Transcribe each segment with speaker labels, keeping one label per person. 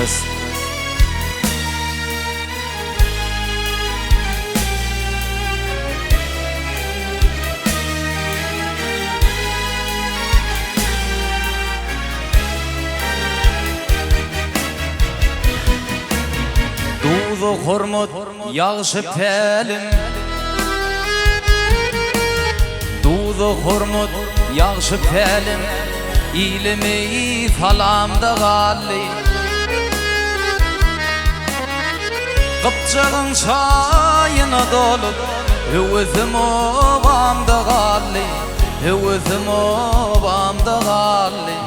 Speaker 1: kız. Dudu hormut yağışı pelim, Dudu hormut yağışı pelim, İlimi falamda galli. Kıpçağın çayına dolup Hüvüzüm obamda galli, Hüvüzüm obamda galli.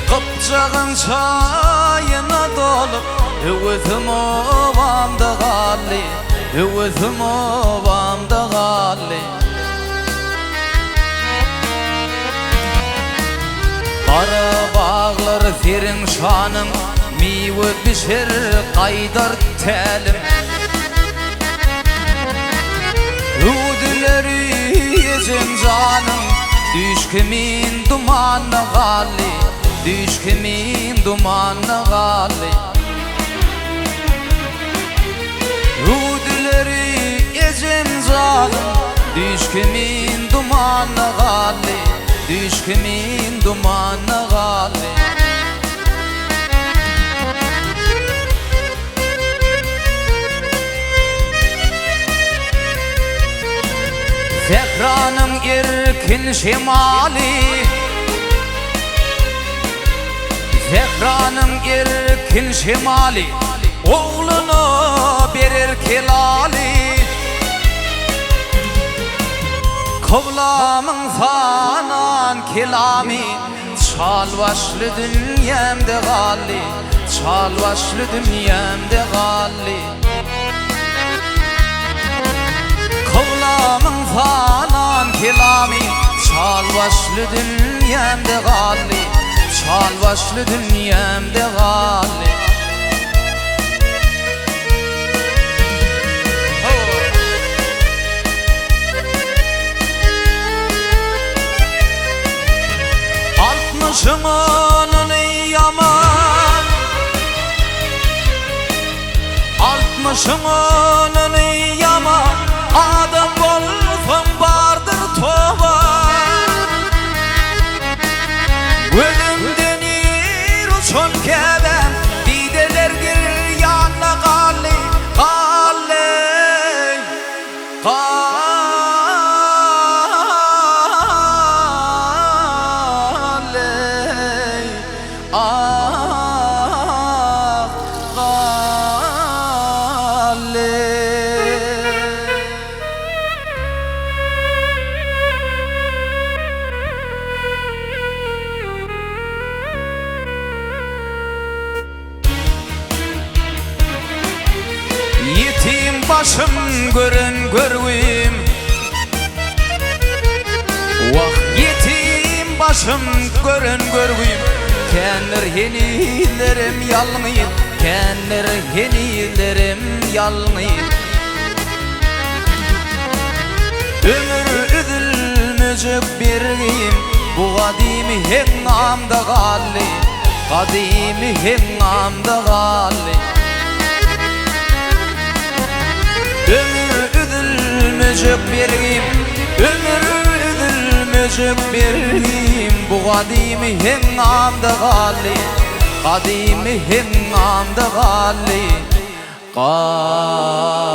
Speaker 1: Kıpçağın çayına dolup Hüvüzüm obamda galli, Hüvüzüm obamda galli. Kara bağlar serin şanım, miwe pişir kaydar telim. Hüdüleri yezin canım, düşkümün dumanı galli, düşkümün dumanı galli. Hüdüleri yezin canım, düşkümün dumanı galli, düşkümün dumanı galli. Zekranın erkin şemali, Zekranın erkin şemali, oğlunu verir kelali. Kıvlamın fanan kelami, çal başlı dünyamda galli, çal başlı dünyamda galli. Kıvlamın fanan kelami, çal başlı dünyamda galli, çal başlı dünyamda galli. Altmışımın yaman, altmışımın yaman, adam bolsun bardır toban. Ölümden yer uçun kebem, dideler gir yanına galli, galli, galli. Yetim başım görün görüyüm, vah yetim başım görün görüyüm. Kendir henilerim yalnıyım, kendir henilerim yalnıyım. Ömür üzülmeyecek biriyim, bu kadimi hengamda galli, kadimi hengamda galli. Ömür üzülmeyecek biriyim, ömür üzülmeyecek biriyim. Bu kadimi hengamda galli, kadimi hengamda galli, galli.